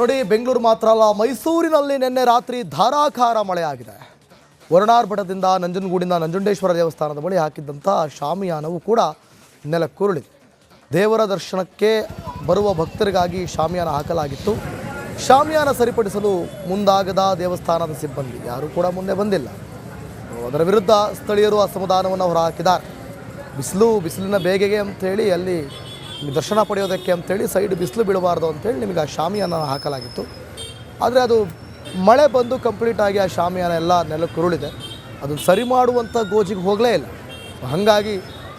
ನೋಡಿ, ಬೆಂಗಳೂರು ಮಾತ್ರ ಅಲ್ಲ, ಮೈಸೂರಿನಲ್ಲಿ ನಿನ್ನೆ ರಾತ್ರಿ ಧಾರಾಕಾರ ಮಳೆಯಾಗಿದೆ. ವರುಣಾರ್ಭಟದಿಂದ ನಂಜನಗೂಡಿನ ನಂಜುಂಡೇಶ್ವರ ದೇವಸ್ಥಾನದ ಬಳಿ ಹಾಕಿದ್ದಂಥ ಶಾಮಿಯಾನವು ಕೂಡ ನೆಲಕ್ಕುರುಳಿದೆ. ದೇವರ ದರ್ಶನಕ್ಕೆ ಬರುವ ಭಕ್ತರಿಗಾಗಿ ಶಾಮಿಯಾನ ಹಾಕಲಾಗಿತ್ತು. ಶಾಮಿಯಾನ ಸರಿಪಡಿಸಲು ಮುಂದಾಗದ ದೇವಸ್ಥಾನದ ಸಿಬ್ಬಂದಿ ಯಾರೂ ಕೂಡ ಮುಂದೆ ಬಂದಿಲ್ಲ. ಅದರ ವಿರುದ್ಧ ಸ್ಥಳೀಯರು ಅಸಮಾಧಾನವನ್ನು ಹೊರಹಾಕಿದ್ದಾರೆ. ಬಿಸಿಲಿನ ಬೇಗೆಗೆ ಅಂಥೇಳಿ ಅಲ್ಲಿ ದರ್ಶನ ಪಡೆಯೋದಕ್ಕೆ ಅಂಥೇಳಿ ಸೈಡ್ ಬಿಸಿಲು ಬೀಳಬಾರ್ದು ಅಂಥೇಳಿ ನಿಮಗೆ ಆ ಶಾಮಿಯಾನ ಹಾಕಲಾಗಿತ್ತು. ಆದರೆ ಅದು ಮಳೆ ಬಂದು ಕಂಪ್ಲೀಟಾಗಿ ಆ ಶಾಮಿಯಾನ ಎಲ್ಲ ನೆಲಕ್ಕುರುಳಿದೆ. ಅದನ್ನು ಸರಿ ಮಾಡುವಂಥ ಗೋಜಿಗೆ ಹೋಗಲೇ ಇಲ್ಲ. ಹಾಗಾಗಿ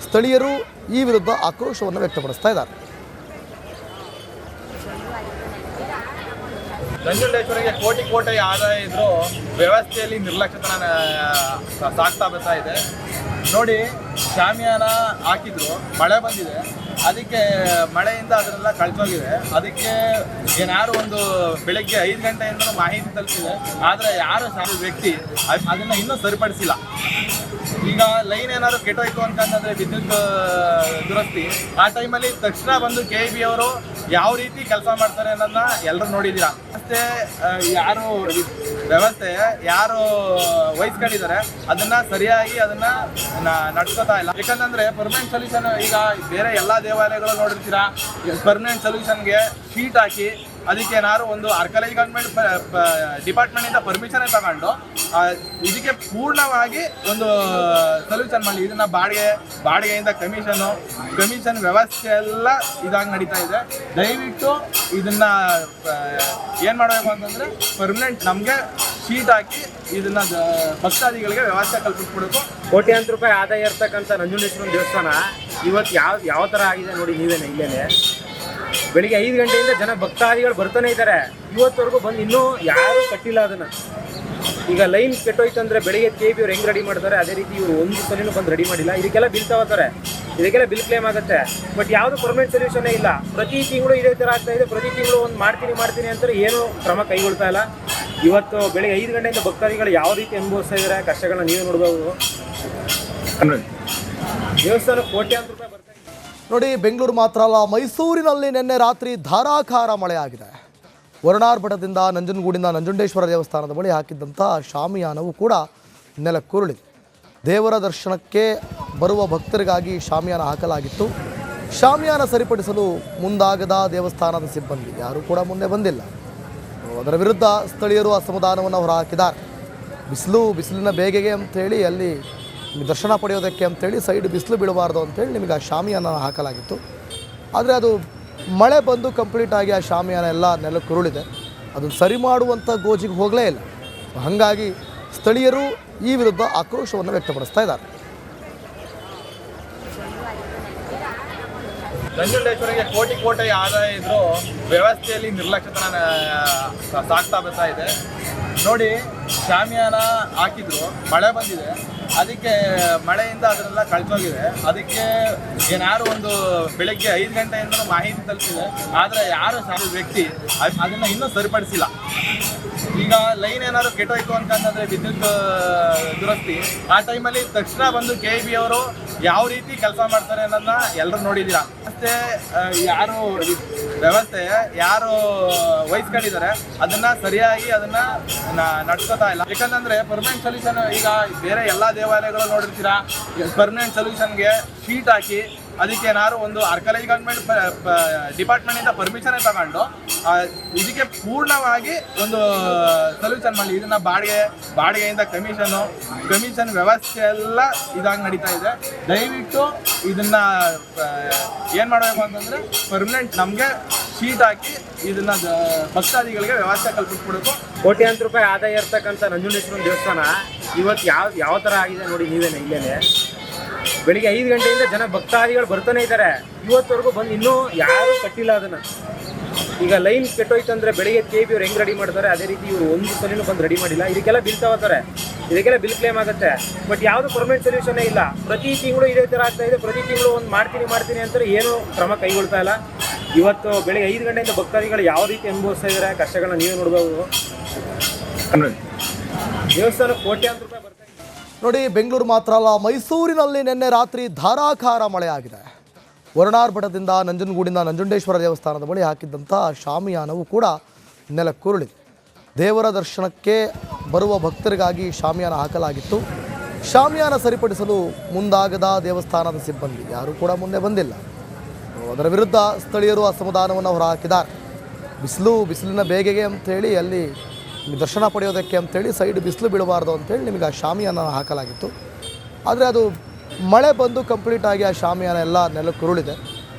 ಸ್ಥಳೀಯರು ಈ ವಿರುದ್ಧ ಆಕ್ರೋಶವನ್ನು ವ್ಯಕ್ತಪಡಿಸ್ತಾ ಇದ್ದಾರೆ. ನಂಜುಂಡೇಶ್ವರಿಗೆ ಕೋಟಿ ಆದಾಯ ಇದ್ರೂ ವ್ಯವಸ್ಥೆಯಲ್ಲಿ ನಿರ್ಲಕ್ಷ್ಯತನ ಸಾಗ್ತಾ ಬರ್ತಾ ಇದೆ. ನೋಡಿ, ಶಾಮಿಯಾನ ಹಾಕಿದ್ರು, ಮಳೆ ಬಂದಿದೆ, ಅದಕ್ಕೆ ಮಳೆಯಿಂದ ಅದನ್ನೆಲ್ಲ ಕಳ್ಚೋಗಿದೆ. ಅದಕ್ಕೆ ಏನಾರು ಒಂದು ಬೆಳಗ್ಗೆ 5 ಗಂಟೆಯಿಂದ ಮಾಹಿತಿ ತಲುಪಿದೆ, ಆದರೆ ಯಾರು ವ್ಯಕ್ತಿ ಅದನ್ನು ಇನ್ನೂ ಸರಿಪಡಿಸಿಲ್ಲ. ಈಗ ಲೈನ್ ಏನಾದ್ರು ಕೆಟ್ಟೋಯ್ತು ಅಂತಂದರೆ ವಿದ್ಯುತ್ ದುರಸ್ತಿ, ಆ ಟೈಮಲ್ಲಿ ತಕ್ಷಣ ಬಂದು KEB ಅವರು ಯಾವ ರೀತಿ ಕೆಲಸ ಮಾಡ್ತಾರೆ ಅನ್ನೋದನ್ನ ಎಲ್ಲರೂ ನೋಡಿದ್ದೀರಾ. ಅಷ್ಟೇ ಯಾರು ವ್ಯವಸ್ಥೆ ಯಾರು ವಹಿಸ್ಕೊಂಡಿದ್ದಾರೆ ಅದನ್ನು ಸರಿಯಾಗಿ ಅದನ್ನು ನಡ್ಕೋತಾ ಇಲ್ಲ. ಯಾಕಂತಂದರೆ ಪರ್ಮನೆಂಟ್ ಸೊಲ್ಯೂಷನ್ ಈಗ ಬೇರೆ ಎಲ್ಲ ದೇವಾಲಯಗಳು ನೋಡಿರ್ತೀರಾ, ಪರ್ಮನೆಂಟ್ ಸೊಲ್ಯೂಷನ್ಗೆ ಶೀಟ್ ಹಾಕಿ ಅದಕ್ಕೆ ಏನಾದ್ರು ಒಂದು ಆರ್ಕಲೈಜ್ ಗೌರ್ಮೆಂಟ್ ಡಿಪಾರ್ಟ್ಮೆಂಟಿಂದ ಪರ್ಮಿಷನ್ ತಗೊಂಡು ಇದಕ್ಕೆ ಪೂರ್ಣವಾಗಿ ಒಂದು ಸೊಲ್ಯೂಷನ್ ಮಾಡಿ. ಇದನ್ನು ಬಾಡಿಗೆಯಿಂದ ಕಮಿಷನ್ ವ್ಯವಸ್ಥೆ ಎಲ್ಲ ಇದಾಗಿ ನಡೀತಾ ಇದೆ. ದಯವಿಟ್ಟು ಇದನ್ನು ಏನು ಮಾಡಬೇಕು ಅಂತಂದರೆ ಪರ್ಮನೆಂಟ್ ನಮಗೆ ಶೀಟ್ ಹಾಕಿ ಇದನ್ನು ಭಕ್ತಾದಿಗಳಿಗೆ ವ್ಯವಸ್ಥೆ ಕಲ್ಪಿಸ್ಬಿಡಬೇಕು. ಕೋಟ್ಯಾಂತರ ರೂಪಾಯಿ ಆದಾಯ ಇರ್ತಕ್ಕಂಥ ನಂಜುಂಡೇಶ್ವರ ದೇವಸ್ಥಾನ ಇವತ್ತು ಯಾವ ಥರ ಆಗಿದೆ ನೋಡಿ ನೀವೇನೆ. ಇಲ್ಲೇನೆ ಬೆಳಿಗ್ಗೆ 5 ಗಂಟೆಯಿಂದ ಜನ ಭಕ್ತಾದಿಗಳು ಬರ್ತಾನೆ ಇದ್ದಾರೆ, ಇವತ್ತವರೆಗೂ ಬಂದು ಇನ್ನೂ ಯಾರೂ ಕಟ್ಟಿಲ್ಲ ಅದನ್ನು. ಈಗ ಲೈನ್ ಕೆಟ್ಟೋಯ್ತು ಅಂದರೆ ಬೆಳಿಗ್ಗೆ KEB ಅವ್ರು ಹೆಂಗೆ ರೆಡಿ ಮಾಡ್ತಾರೆ ಅದೇ ರೀತಿ ಇವರು ಒಂದು ಸಲಿನೂ ಬಂದು ರೆಡಿ ಮಾಡಿಲ್ಲ. ಇದಕ್ಕೆಲ್ಲ ಬಿಲ್ ತಗೋತಾರೆ, ಇದಕ್ಕೆಲ್ಲ ಬಿಲ್ ಕ್ಲೇಮ್ ಆಗುತ್ತೆ. ಬಟ್ ಯಾವುದು ಪರ್ಮನೆಂಟ್ ಸೊಲ್ಯೂಷನ್ನೇ ಇಲ್ಲ. ಪ್ರತಿ ತಿಂಗಳು ಇದೇ ಥರ ಆಗ್ತಾ ಇದೆ. ಪ್ರತಿ ತಿಂಗಳು ಒಂದು ಮಾಡ್ತೀನಿ ಅಂತಾರೆ, ಏನೂ ಕ್ರಮ ಕೈಗೊಳ್ತಾ ಇಲ್ಲ. ಇವತ್ತು ಬೆಳಿಗ್ಗೆ 5 ಗಂಟೆಯಿಂದ ಭಕ್ತಾದಿಗಳು ಯಾವ ರೀತಿ ಅನುಭವಿಸ್ತಾ ಇದ್ದಾರೆ ಕಷ್ಟಗಳನ್ನ ನೀವೇ ನೋಡ್ಬೋದು. ದೇವಸ್ಥಾನ ಕೋಟ್ಯಾಂತರ ರೂಪಾಯಿ ಬರ್ತಾ ಇದೆ. ನೋಡಿ, ಬೆಂಗಳೂರು ಮಾತ್ರ ಅಲ್ಲ, ಮೈಸೂರಿನಲ್ಲಿ ನಿನ್ನೆ ರಾತ್ರಿ ಧಾರಾಕಾರ ಮಳೆಯಾಗಿದೆ. ವರುಣಾರ್ಭಟದಿಂದ ನಂಜನಗೂಡಿನ ನಂಜುಂಡೇಶ್ವರ ದೇವಸ್ಥಾನದ ಬಳಿ ಹಾಕಿದ್ದಂಥ ಶಾಮಿಯಾನವು ಕೂಡ ನೆಲಕ್ಕುರುಳಿದೆ. ದೇವರ ದರ್ಶನಕ್ಕೆ ಬರುವ ಭಕ್ತರಿಗಾಗಿ ಶಾಮಿಯಾನ ಹಾಕಲಾಗಿತ್ತು. ಶಾಮಿಯಾನ ಸರಿಪಡಿಸಲು ಮುಂದಾಗದ ದೇವಸ್ಥಾನದ ಸಿಬ್ಬಂದಿ ಯಾರೂ ಕೂಡ ಮುಂದೆ ಬಂದಿಲ್ಲ. ಅದರ ವಿರುದ್ಧ ಸ್ಥಳೀಯರು ಅಸಮಾಧಾನವನ್ನು ಹೊರಹಾಕಿದ್ದಾರೆ. ಬಿಸಿಲಿನ ಬೇಗೆಗೆ ಅಂಥೇಳಿ ಅಲ್ಲಿ ದರ್ಶನ ಪಡೆಯೋದಕ್ಕೆ ಅಂಥೇಳಿ ಸೈಡ್ ಬಿಸಿಲು ಬೀಳಬಾರ್ದು ಅಂಥೇಳಿ ನಿಮಗೆ ಆ ಶಾಮಿಯಾನ ಹಾಕಲಾಗಿತ್ತು. ಆದರೆ ಅದು ಮಳೆ ಬಂದು ಕಂಪ್ಲೀಟಾಗಿ ಆ ಶಾಮಿಯಾನ ಎಲ್ಲ ನೆಲಕ್ಕುರುಳಿದೆ. ಅದನ್ನು ಸರಿ ಮಾಡುವಂಥ ಗೋಜಿಗೆ ಹೋಗಲೇ ಇಲ್ಲ. ಹಾಗಾಗಿ ಸ್ಥಳೀಯರು ಈ ವಿರುದ್ಧ ಆಕ್ರೋಶವನ್ನು ವ್ಯಕ್ತಪಡಿಸ್ತಾ ಇದ್ದಾರೆ. ನಂಜುಂಡೇಶ್ವರಿಗೆ ಕೋಟಿ ಆದಾಯ ಇದ್ರೂ ವ್ಯವಸ್ಥೆಯಲ್ಲಿ ನಿರ್ಲಕ್ಷ್ಯತನ ಸಾಗ್ತಾ ಬರ್ತಾ ಇದೆ. ನೋಡಿ, ಶಾಮಿಯಾನ ಹಾಕಿದ್ರು, ಮಳೆ ಬಂದಿದೆ, ಅದಕ್ಕೆ ಮಳೆಯಿಂದ ಅದನ್ನೆಲ್ಲ ಕಳ್ಚೋಗಿದೆ. ಅದಕ್ಕೆ ಏನಾರು ಒಂದು ಬೆಳಗ್ಗೆ 5 ಗಂಟೆಯಿಂದ ಮಾಹಿತಿ ತಲುಪಿದೆ, ಆದರೆ ಯಾರು ವ್ಯಕ್ತಿ ಅದನ್ನು ಇನ್ನೂ ಸರಿಪಡಿಸಿಲ್ಲ. ಈಗ ಲೈನ್ ಏನಾದ್ರು ಕೆಟ್ಟೋಯ್ತು ಅಂತಂದರೆ ವಿದ್ಯುತ್ ದುರಸ್ತಿ, ಆ ಟೈಮಲ್ಲಿ ತಕ್ಷಣ ಬಂದು KEB ಅವರು ಯಾವ ರೀತಿ ಕೆಲಸ ಮಾಡ್ತಾರೆ ಅನ್ನೋದನ್ನ ಎಲ್ಲರೂ ನೋಡಿದ್ದೀರಾ. ಅಷ್ಟೇ ಯಾರು ವ್ಯವಸ್ಥೆ ಯಾರು ವಹಿಸ್ಕೊಂಡಿದ್ದಾರೆ ಅದನ್ನು ಸರಿಯಾಗಿ ಅದನ್ನು ನಡ್ಕೋತಾ ಇಲ್ಲ. ಯಾಕಂತಂದರೆ ಪರ್ಮನೆಂಟ್ ಸೊಲ್ಯೂಷನ್ ಈಗ ಬೇರೆ ಎಲ್ಲ ದೇವಾಲಯಗಳು ನೋಡಿರ್ತೀರಾ, ಪರ್ಮನೆಂಟ್ ಸೊಲ್ಯೂಷನ್ಗೆ ಶೀಟ್ ಹಾಕಿ ಅದಕ್ಕೆ ಏನಾದ್ರು ಒಂದು ಆರ್ಕಲೈಜ್ ಗೌರ್ಮೆಂಟ್ ಡಿಪಾರ್ಟ್ಮೆಂಟಿಂದ ಪರ್ಮಿಷನ್ ತಗೊಂಡು ಇದಕ್ಕೆ ಪೂರ್ಣವಾಗಿ ಒಂದು ಸೊಲ್ಯೂಷನ್ ಮಾಡಿ. ಇದನ್ನು ಬಾಡಿಗೆಯಿಂದ ಕಮಿಷನ್ ವ್ಯವಸ್ಥೆ ಎಲ್ಲ ಇದಾಗಿ ನಡೀತಾ ಇದೆ. ದಯವಿಟ್ಟು ಇದನ್ನು ಏನು ಮಾಡಬೇಕು ಅಂತಂದರೆ ಪರ್ಮನೆಂಟ್ ನಮಗೆ ಶೀಟ್ ಹಾಕಿ ಇದನ್ನು ಭಕ್ತಾದಿಗಳಿಗೆ ವ್ಯವಸ್ಥೆ ಕಲ್ಪಿಸ್ಬಿಡಬೇಕು. ಕೋಟ್ಯಾಂತರ ರೂಪಾಯಿ ಆದಾಯ ಇರ್ತಕ್ಕಂಥ ನಂಜುಂಡೇಶ್ವರ ದೇವಸ್ಥಾನ ಇವತ್ತು ಯಾವ ಥರ ಆಗಿದೆ ನೋಡಿ ನೀವೇನೆ. ಇಲ್ಲೇನೆ ಬೆಳಿಗ್ಗೆ 5 ಗಂಟೆಯಿಂದ ಜನ ಭಕ್ತಾದಿಗಳು ಬರ್ತಾನೆ ಇದ್ದಾರೆ, ಇವತ್ತವರೆಗೂ ಬಂದು ಇನ್ನೂ ಯಾರೂ ಕಟ್ಟಿಲ್ಲ ಅದನ್ನು. ಈಗ ಲೈನ್ ಕೆಟ್ಟೋಯ್ತು ಅಂದರೆ ಬೆಳಿಗ್ಗೆ KEB ಅವ್ರು ಹೆಂಗೆ ರೆಡಿ ಮಾಡ್ತಾರೆ ಅದೇ ರೀತಿ ಇವರು ಒಂದು ಸಲಿನೂ ಬಂದು ರೆಡಿ ಮಾಡಿಲ್ಲ. ಇದಕ್ಕೆಲ್ಲ ಬಿಲ್ ತಗೋತಾರೆ, ಇದಕ್ಕೆಲ್ಲ ಬಿಲ್ ಕ್ಲೇಮ್ ಆಗುತ್ತೆ. ಬಟ್ ಯಾವುದು ಪರ್ಮನೆಂಟ್ ಸೊಲ್ಯೂಷನ್ನೇ ಇಲ್ಲ. ಪ್ರತಿ ತಿಂಗಳು ಇದೇ ಥರ ಆಗ್ತಾ ಇದೆ. ಪ್ರತಿ ತಿಂಗಳು ಒಂದು ಮಾಡ್ತೀನಿ ಅಂತಾರೆ, ಏನೂ ಕ್ರಮ ಕೈಗೊಳ್ತಾ ಇಲ್ಲ. ಇವತ್ತು ಬೆಳಿಗ್ಗೆ 5 ಗಂಟೆಯಿಂದ ಭಕ್ತಾದಿಗಳು ಯಾವ ರೀತಿ ಅನುಭವಿಸ್ತಾ ಇದ್ದಾರೆ ಕಷ್ಟಗಳನ್ನ ನೀವೇ ನೋಡ್ಬೋದು. ದೇವಸ್ಥಾನ ಕೋಟ್ಯಾಂತರ ರೂಪಾಯಿ ಬರ್ತಾ ಇದೆ. ನೋಡಿ, ಬೆಂಗಳೂರು ಮಾತ್ರ ಅಲ್ಲ, ಮೈಸೂರಿನಲ್ಲಿ ನಿನ್ನೆ ರಾತ್ರಿ ಧಾರಾಕಾರ ಮಳೆಯಾಗಿದೆ. ವರುಣಾರ್ಭಟದಿಂದ ನಂಜನಗೂಡಿನ ನಂಜುಂಡೇಶ್ವರ ದೇವಸ್ಥಾನದ ಬಳಿ ಹಾಕಿದ್ದಂಥ ಶಾಮಿಯಾನವು ಕೂಡ ನೆಲಕ್ಕುರುಳಿದೆ. ದೇವರ ದರ್ಶನಕ್ಕೆ ಬರುವ ಭಕ್ತರಿಗಾಗಿ ಶಾಮಿಯಾನ ಹಾಕಲಾಗಿತ್ತು. ಶಾಮಿಯಾನ ಸರಿಪಡಿಸಲು ಮುಂದಾಗದ ದೇವಸ್ಥಾನದ ಸಿಬ್ಬಂದಿ ಯಾರೂ ಕೂಡ ಮುಂದೆ ಬಂದಿಲ್ಲ. ಅದರ ವಿರುದ್ಧ ಸ್ಥಳೀಯರು ಅಸಮಾಧಾನವನ್ನು ಹೊರಹಾಕಿದ್ದಾರೆ. ಬಿಸಿಲಿನ ಬೇಗೆಗೆ ಅಂಥೇಳಿ ಅಲ್ಲಿ ದರ್ಶನ ಪಡೆಯೋದಕ್ಕೆ ಅಂಥೇಳಿ ಸೈಡ್ ಬಿಸಿಲು ಬೀಳಬಾರ್ದು ಅಂಥೇಳಿ ನಿಮಗೆ ಆ ಶಾಮಿಯಾನ ಹಾಕಲಾಗಿತ್ತು. ಆದರೆ ಅದು ಮಳೆ ಬಂದು ಕಂಪ್ಲೀಟ್ ಆಗಿ ಆ ಶಾಮಿಯಾನ ಎಲ್ಲ ನೆಲಕ್ಕುರುಳಿದೆ.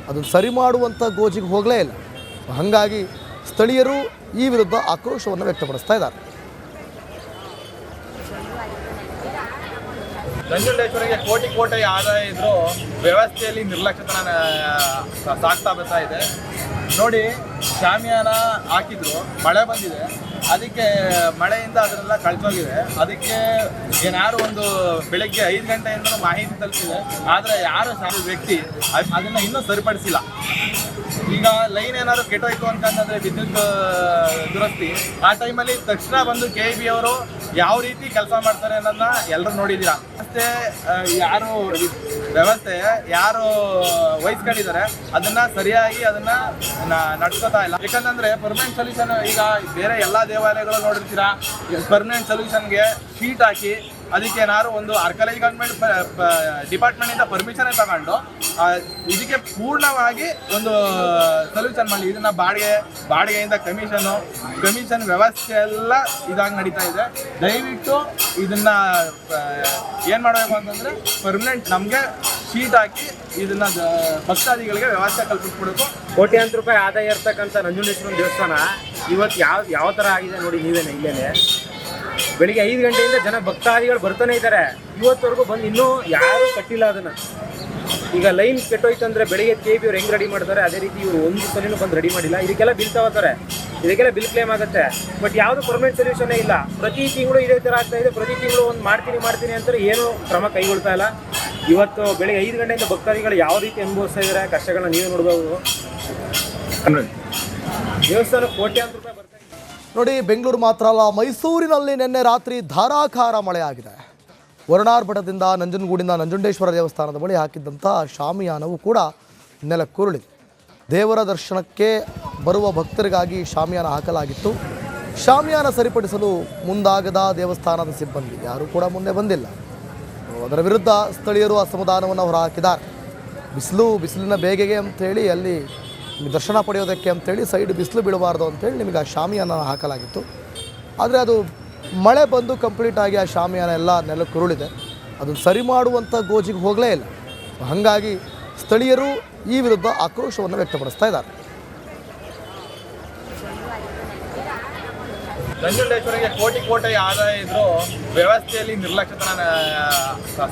ಅದನ್ನು ಸರಿ ಮಾಡುವಂಥ ಗೋಜಿಗೆ ಹೋಗಲೇ ಇಲ್ಲ. ಹಾಗಾಗಿ ಸ್ಥಳೀಯರು ಈ ವಿರುದ್ಧ ಆಕ್ರೋಶವನ್ನು ವ್ಯಕ್ತಪಡಿಸ್ತಾ ಇದ್ದಾರೆ. ನಂಜುಂಡೇಶ್ವರಿಗೆ ಕೋಟಿ ಕೋಟಿ ಆದಾಯ ಇದ್ರೂ ವ್ಯವಸ್ಥೆಯಲ್ಲಿ ನಿರ್ಲಕ್ಷ್ಯತನ ಸಾಗ್ತಾ ಬರ್ತಾ ಇದೆ. ನೋಡಿ, ಶಾಮಿಯಾನ ಹಾಕಿದ್ರು, ಮಳೆ ಬಂದಿದೆ, ಅದಕ್ಕೆ ಮಳೆಯಿಂದ ಅದನ್ನೆಲ್ಲ ಕಳ್ಚೋಗಿದೆ. ಅದಕ್ಕೆ ಏನಾರು ಒಂದು ಬೆಳಗ್ಗೆ 5 ಗಂಟೆಯಿಂದ ಮಾಹಿತಿ ತಲುಪಿದೆ, ಆದರೆ ಯಾರು ವ್ಯಕ್ತಿ ಅದನ್ನು ಇನ್ನೂ ಸರಿಪಡಿಸಿಲ್ಲ. ಈಗ ಲೈನ್ ಏನಾದ್ರು ಕೆಟ್ಟೋಯ್ತು ಅಂತಂದ್ರೆ ವಿದ್ಯುತ್ ದುರಸ್ತಿ, ಆ ಟೈಮಲ್ಲಿ ತಕ್ಷಣ ಬಂದು KEB ಅವರು ಯಾವ ರೀತಿ ಕೆಲಸ ಮಾಡ್ತಾರೆ ಅನ್ನೋದನ್ನ ಎಲ್ಲರೂ ನೋಡಿದ್ದೀರಾ. ಮತ್ತೆ ಯಾರು ವ್ಯವಸ್ಥೆ ಯಾರು ವಹಿಸ್ಕೊಂಡಿದ್ದಾರೆ ಅದನ್ನ ಸರಿಯಾಗಿ ಅದನ್ನ ನಡ್ಸ್ಕೊತಾ ಇಲ್ಲ. ಯಾಕಂತಂದ್ರೆ ಪರ್ಮನೆಂಟ್ ಸೊಲ್ಯೂಷನ್, ಈಗ ಬೇರೆ ಎಲ್ಲ ದೇವಾಲಯಗಳು ನೋಡಿರ್ತೀರಾ, ಪರ್ಮನೆಂಟ್ ಸೊಲ್ಯೂಷನ್ಗೆ ಶೀಟ್ ಹಾಕಿ ಅದಕ್ಕೆ ಏನಾದ್ರು ಒಂದು ಆರ್ಕಲೈಜ್ ಗವರ್ಮೆಂಟ್ ಡಿಪಾರ್ಟ್ಮೆಂಟಿಂದ ಪರ್ಮಿಷನ್ ತಗೊಂಡು ಇದಕ್ಕೆ ಪೂರ್ಣವಾಗಿ ಒಂದು ಸೊಲ್ಯೂಷನ್ ಮಾಡಿ. ಇದನ್ನ ಬಾಡಿಗೆಯಿಂದ ಕಮಿಷನ್ ವ್ಯವಸ್ಥೆ ಎಲ್ಲ ಇದಾಗಿ ನಡೀತಾ ಇದೆ. ದಯವಿಟ್ಟು ಇದನ್ನ ಏನು ಮಾಡಬೇಕು ಅಂತಂದರೆ ಪರ್ಮನೆಂಟ್ ನಮಗೆ ಶೀಟ್ ಹಾಕಿ ಇದನ್ನ ಭಕ್ತಾದಿಗಳಿಗೆ ವ್ಯವಸ್ಥೆ ಕಲ್ಪಿಸ್ಕೊಡ್ಬೇಕು. ಕೋಟ್ಯಾಂತರ ರೂಪಾಯಿ ಆದಾಯ ಇರ್ತಕ್ಕಂಥ ನಂಜುಂಡೇಶ್ವರ ದೇವಸ್ಥಾನ ಇವತ್ತು ಯಾವ ಥರ ಆಗಿದೆ ನೋಡಿ ನೀವೇನೆ. ಇಲ್ಲೇನೆ ಬೆಳಿಗ್ಗೆ 5 ಗಂಟೆಯಿಂದ ಜನ ಭಕ್ತಾದಿಗಳು ಬರ್ತಾನೆ ಇದ್ದಾರೆ. ಇವತ್ತವರೆಗೂ ಬಂದು ಇನ್ನೂ ಯಾರೂ ಕಟ್ಟಿಲ್ಲ ಅದನ್ನು. ಈಗ ಲೈನ್ ಕೆಟ್ಟೋಯ್ತು ಅಂದರೆ ಬೆಳಿಗ್ಗೆ KEB ಅವ್ರು ಹೆಂಗೆ ರೆಡಿ ಮಾಡ್ತಾರೆ ಅದೇ ರೀತಿ ಇವರು ಒಂದು ಸಲಿನೂ ಬಂದು ರೆಡಿ ಮಾಡಿಲ್ಲ. ಇದಕ್ಕೆಲ್ಲ ಬಿಲ್ ತಗೋತಾರೆ, ಇದಕ್ಕೆಲ್ಲ ಬಿಲ್ ಕ್ಲೇಮ್ ಆಗುತ್ತೆ. ಬಟ್ ಯಾವುದು ಪರ್ಮನೆಂಟ್ ಸೊಲ್ಯೂಷನ್ನೇ ಇಲ್ಲ. ಪ್ರತಿ ತಿಂಗಳು ಇದೇ ಥರ ಆಗ್ತಾ ಇದೆ. ಪ್ರತಿ ತಿಂಗಳು ಒಂದು ಮಾಡ್ತೀನಿ ಅಂತಾರೆ, ಏನೂ ಕ್ರಮ ಕೈಗೊಳ್ತಾ ಇಲ್ಲ. ಇವತ್ತು ಬೆಳಿಗ್ಗೆ 5 ಗಂಟೆಯಿಂದ ಭಕ್ತಾದಿಗಳು ಯಾವ ರೀತಿ ಅನುಭವಿಸ್ತಾ ಇದ್ದಾರೆ ಕಷ್ಟಗಳನ್ನ ನೀವೇ ನೋಡ್ಬೋದು. ದೇವಸ್ಥಾನ ಕೋಟ್ಯಾಂತರ ರೂಪಾಯಿ ಬರ್ತಾ ಇದೆ. ನೋಡಿ, ಬೆಂಗಳೂರು ಮಾತ್ರ ಅಲ್ಲ, ಮೈಸೂರಿನಲ್ಲಿ ನಿನ್ನೆ ರಾತ್ರಿ ಧಾರಾಕಾರ ಮಳೆಯಾಗಿದೆ. ವರುಣಾರ್ ಬೆಟ್ಟದಿಂದ ನಂಜನಗೂಡಿನ ನಂಜುಂಡೇಶ್ವರ ದೇವಸ್ಥಾನದ ಬಳಿ ಹಾಕಿದ್ದಂಥ ಶಾಮಿಯಾನವು ಕೂಡ ನೆಲಕ್ಕುರುಳಿದೆ. ದೇವರ ದರ್ಶನಕ್ಕೆ ಬರುವ ಭಕ್ತರಿಗಾಗಿ ಶಾಮಿಯಾನ ಹಾಕಲಾಗಿತ್ತು. ಶಾಮಿಯಾನ ಸರಿಪಡಿಸಲು ಮುಂದಾಗದ ದೇವಸ್ಥಾನದ ಸಿಬ್ಬಂದಿ ಯಾರೂ ಕೂಡ ಮುಂದೆ ಬಂದಿಲ್ಲ. ಅದರ ವಿರುದ್ಧ ಸ್ಥಳೀಯರು ಅಸಮಾಧಾನವನ್ನು ಹೊರಹಾಕಿದ್ದಾರೆ. ಬಿಸಿಲಿನ ಬೇಗೆಗೆ ಅಂಥೇಳಿ ಅಲ್ಲಿ ದರ್ಶನ ಪಡೆಯೋದಕ್ಕೆ ಅಂಥೇಳಿ ಸೈಡ್ ಬಿಸಿಲು ಬೀಳಬಾರ್ದು ಅಂಥೇಳಿ ನಿಮಗೆ ಆ ಶಾಮಿಯಾನ ಹಾಕಲಾಗಿತ್ತು. ಆದರೆ ಅದು ಮಳೆ ಬಂದು ಕಂಪ್ಲೀಟ್ ಆಗಿ ಆ ಶಾಮಿಯಾನ ಎಲ್ಲ ನೆಲಕ್ಕುರುಳಿದೆ. ಅದನ್ನು ಸರಿ ಮಾಡುವಂಥ ಗೋಜಿಗೆ ಹೋಗಲೇ ಇಲ್ಲ. ಹಾಗಾಗಿ ಸ್ಥಳೀಯರು ಈ ವಿರುದ್ಧ ಆಕ್ರೋಶವನ್ನು ವ್ಯಕ್ತಪಡಿಸ್ತಾ ಇದ್ದಾರೆ. ನಂಜುಂಡೇಶ್ವರಿಗೆ ಕೋಟಿ ಕೋಟಿ ಆದಾಯ ಇದ್ರೂ ವ್ಯವಸ್ಥೆಯಲ್ಲಿ ನಿರ್ಲಕ್ಷ್ಯತನ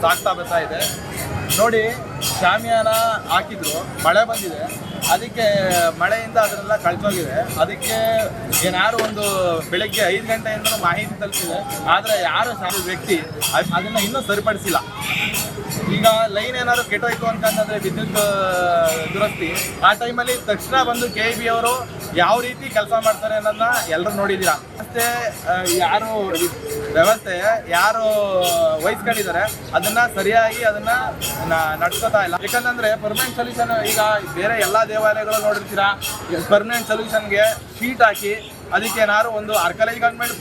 ಸಾಗ್ತಾ ಬರ್ತಾ ಇದೆ. ನೋಡಿ, ಶಾಮಿಯಾನ ಹಾಕಿದ್ರು, ಮಳೆ ಬಂದಿದೆ, ಅದಕ್ಕೆ ಮಳೆಯಿಂದ ಅದನ್ನೆಲ್ಲ ಕಳ್ಚೋಗಿದೆ. ಅದಕ್ಕೆ ಏನಾರು ಒಂದು ಬೆಳಗ್ಗೆ 5 ಗಂಟೆಯಿಂದ ಮಾಹಿತಿ ತಲುಪಿದೆ, ಆದರೆ ಯಾರು ವ್ಯಕ್ತಿ ಅದನ್ನು ಇನ್ನೂ ಸರಿಪಡಿಸಿಲ್ಲ. ಈಗ ಲೈನ್ ಏನಾದ್ರು ಕೆಟ್ಟೋಯ್ತು ಅಂತಂದ್ರೆ ವಿದ್ಯುತ್ ದುರಸ್ತಿ, ಆ ಟೈಮಲ್ಲಿ ತಕ್ಷಣ ಬಂದು KEB ಅವರು ಯಾವ ರೀತಿ ಕೆಲಸ ಮಾಡ್ತಾರೆ ಅನ್ನೋದನ್ನ ಎಲ್ಲರೂ ನೋಡಿದ್ದೀರಾ. ಮತ್ತೆ ಯಾರು ವ್ಯವಸ್ಥೆ ಯಾರು ವಹಿಸ್ಕೊಂಡಿದ್ದಾರೆ ಅದನ್ನ ಸರಿಯಾಗಿ ಅದನ್ನ ನಡ್ಸ್ಕೊತಾ ಇಲ್ಲ. ಯಾಕಂತಂದ್ರೆ ಪರ್ಮನೆಂಟ್ ಸೊಲ್ಯೂಷನ್, ಈಗ ಬೇರೆ ಎಲ್ಲ ದೇವಾಲಯಗಳು ನೋಡಿರ್ತೀರಾ, ಪರ್ಮನೆಂಟ್ ಸೊಲ್ಯೂಷನ್ಗೆ ಶೀಟ್ ಹಾಕಿ ಅದಕ್ಕೆ ಏನಾದ್ರು ಒಂದು ಆರ್ಕಲೈಜ್ ಗವರ್ಮೆಂಟ್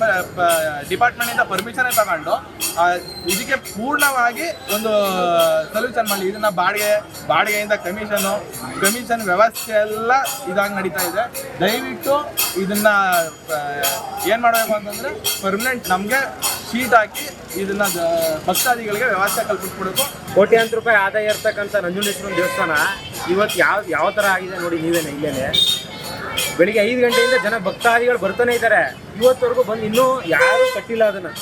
ಡಿಪಾರ್ಟ್ಮೆಂಟಿಂದ ಪರ್ಮಿಷನ್ ತಗೊಂಡು ಇದಕ್ಕೆ ಪೂರ್ಣವಾಗಿ ಒಂದು ಸೊಲ್ಯೂಷನ್ ಮಾಡಿ. ಇದನ್ನ ಬಾಡಿಗೆಯಿಂದ ಕಮಿಷನ್ ವ್ಯವಸ್ಥೆ ಎಲ್ಲ ಇದಾಗಿ ನಡೀತಾ ಇದೆ. ದಯವಿಟ್ಟು ಇದನ್ನ ಏನು ಮಾಡಬೇಕು ಅಂತಂದರೆ ಪರ್ಮನೆಂಟ್ ನಮಗೆ ಶೀಟ್ ಹಾಕಿ ಇದನ್ನ ಭಕ್ತಾದಿಗಳಿಗೆ ವ್ಯವಸ್ಥೆ ಕಲ್ಪಿಸ್ಕೊಡ್ಬೇಕು. ಕೋಟ್ಯಾಂತರ ರೂಪಾಯಿ ಆದಾಯ ಇರ್ತಕ್ಕಂಥ ನಂಜುಂಡೇಶ್ವರ ದೇವಸ್ಥಾನ ಇವತ್ತು ಯಾವ ಥರ ಆಗಿದೆ ನೋಡಿ ನೀವೇನೆ. ಇಲ್ಲೇನೆ ಬೆಳಿಗ್ಗೆ 5 ಗಂಟೆಯಿಂದ ಜನ ಭಕ್ತಾದಿಗಳು ಬರ್ತಾನೆ ಇದ್ದಾರೆ. ಇವತ್ತವರೆಗೂ ಬಂದು ಇನ್ನೂ ಯಾರೂ ಕಟ್ಟಿಲ್ಲ ಅದನ್ನು.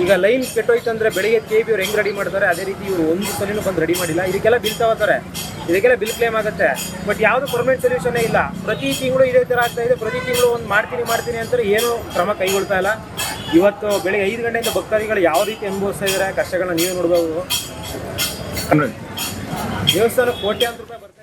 ಈಗ ಲೈನ್ ಕೆಟ್ಟೋಯ್ತು ಅಂದರೆ ಬೆಳಿಗ್ಗೆ KEB ಅವ್ರು ಹೆಂಗೆ ರೆಡಿ ಮಾಡ್ತಾರೆ ಅದೇ ರೀತಿ ಇವರು ಒಂದು ಸಲಿನೂ ಬಂದು ರೆಡಿ ಮಾಡಿಲ್ಲ. ಇದಕ್ಕೆಲ್ಲ ಬಿಲ್ ತಗೋತಾರೆ, ಇದಕ್ಕೆಲ್ಲ ಬಿಲ್ ಕ್ಲೇಮ್ ಆಗುತ್ತೆ. ಬಟ್ ಯಾವುದು ಪರ್ಮನೆಂಟ್ ಸೊಲ್ಯೂಷನ್ನೇ ಇಲ್ಲ. ಪ್ರತಿ ತಿಂಗಳು ಇದೇ ಥರ ಆಗ್ತಾ ಇದೆ. ಪ್ರತಿ ತಿಂಗಳು ಒಂದು ಮಾಡ್ತೀನಿ ಅಂತಾರೆ, ಏನೂ ಕ್ರಮ ಕೈಗೊಳ್ತಾ ಇಲ್ಲ. ಇವತ್ತು ಬೆಳಿಗ್ಗೆ 5 ಗಂಟೆಯಿಂದ ಭಕ್ತಾದಿಗಳು ಯಾವ ರೀತಿ ಅನುಭವಿಸ್ತಾ ಇದ್ದಾರೆ ಕಷ್ಟಗಳನ್ನ ನೀವೇ ನೋಡ್ಬೋದು. ದೇವಸ್ಥಾನ ಕೋಟ್ಯಾಂತರ ರೂಪಾಯಿ ಬರ್ತಾರೆ.